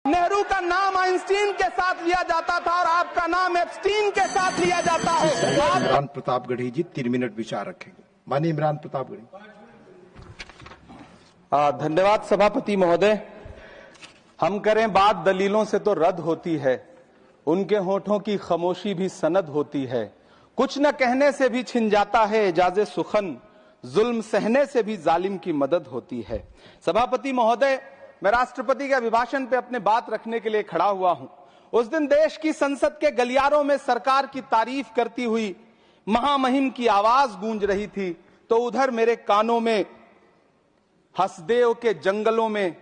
नेहरू का नाम आइंस्टीन के साथ लिया जाता था और आपका नाम एप्स्टीन के साथ लिया जाता है। इमरान प्रतापगढ़ी जी 3 मिनट विचार रखेंगे। माननीय इमरान प्रतापगढ़ी। धन्यवाद सभापति महोदय। हम करें बात दलीलों से तो रद्द होती है, उनके होठों की खामोशी भी सनद होती है। कुछ न कहने से भी छिन जाता है एजाज़े सुखन, जुल्म सहने से भी जालिम की मदद होती है। सभापति महोदय, मैं राष्ट्रपति के अभिभाषण पे अपने बात रखने के लिए खड़ा हुआ हूं। उस दिन देश की संसद के गलियारों में सरकार की तारीफ करती हुई महामहिम की आवाज गूंज रही थी, तो उधर मेरे कानों में हसदेव के जंगलों में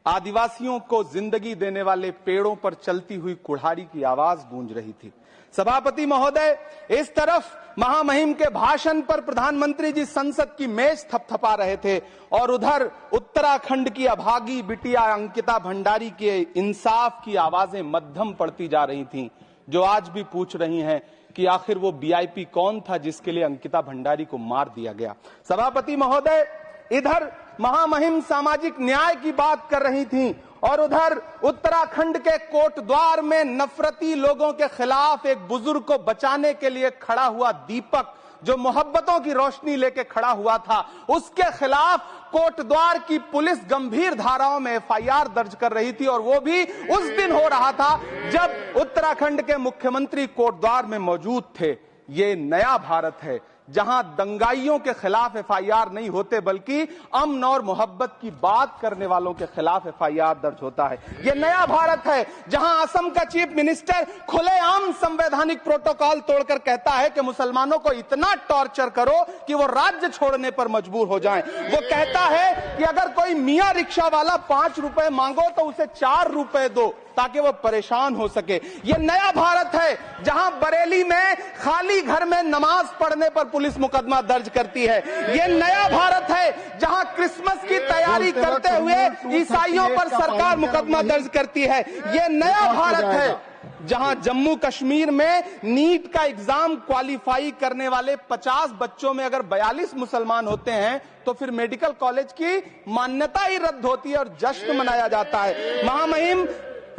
आदिवासियों को जिंदगी देने वाले पेड़ों पर चलती हुई कुल्हाड़ी की आवाज गूंज रही थी। सभापति महोदय, इस तरफ महामहिम के भाषण पर प्रधानमंत्री जी संसद की मेज थपथपा रहे थे और उधर उत्तराखंड की अभागी बिटिया अंकिता भंडारी के इंसाफ की आवाजें मध्यम पड़ती जा रही थीं, जो आज भी पूछ रही हैं कि आखिर वो वीआईपी कौन था जिसके लिए अंकिता भंडारी को मार दिया गया। सभापति महोदय, इधर महामहिम सामाजिक न्याय की बात कर रही थीं और उधर उत्तराखंड के कोटद्वार में नफरती लोगों के खिलाफ एक बुजुर्ग को बचाने के लिए खड़ा हुआ दीपक, जो मोहब्बतों की रोशनी लेके खड़ा हुआ था, उसके खिलाफ कोटद्वार की पुलिस गंभीर धाराओं में एफआईआर दर्ज कर रही थी और वो भी उस दिन हो रहा था जब उत्तराखंड के मुख्यमंत्री कोटद्वार में मौजूद थे। ये नया भारत है जहां दंगाइयों के खिलाफ एफआईआर नहीं होते बल्कि अमन और मोहब्बत की बात करने वालों के खिलाफ एफआईआर दर्ज होता है। यह नया भारत है जहां असम का चीफ मिनिस्टर खुलेआम संवैधानिक प्रोटोकॉल तोड़कर कहता है कि मुसलमानों को इतना टॉर्चर करो कि वो राज्य छोड़ने पर मजबूर हो जाएं। वो कहता है कि अगर कोई मियां रिक्शा वाला 5 रुपए मांगो तो उसे 4 रुपए दो ताकि वो परेशान हो सके। ये नया भारत है जहां बरेली में खाली घर में नमाज पढ़ने पर पुलिस मुकदमा दर्ज करती है। ये नया भारत है जहां क्रिसमस की तैयारी करते हुए ईसाइयों पर सरकार मुकदमा दर्ज करती है। ये नया भारत है जहां जम्मू कश्मीर में नीट का एग्जाम क्वालिफाई करने वाले 50 बच्चों में अगर 42 मुसलमान होते हैं तो फिर मेडिकल कॉलेज की मान्यता ही रद्द होती है और जश्न मनाया जाता है। महामहिम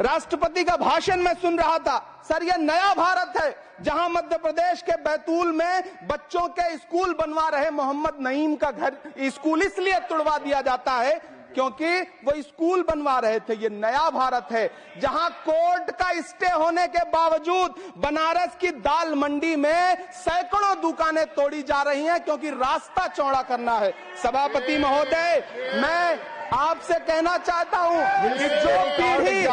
राष्ट्रपति का भाषण में सुन रहा था। सर, यह नया भारत है जहां मध्य प्रदेश के बैतूल में बच्चों के स्कूल बनवा रहे मोहम्मद नईम का घर स्कूल इसलिए तुड़वा दिया जाता है क्योंकि वो स्कूल बनवा रहे थे। ये नया भारत है जहां कोर्ट का स्टे होने के बावजूद बनारस की दाल मंडी में सैकड़ों दुकानें तोड़ी जा रही हैं क्योंकि रास्ता चौड़ा करना है। सभापति महोदय, मैं आपसे कहना चाहता हूं कि जो पीढ़ी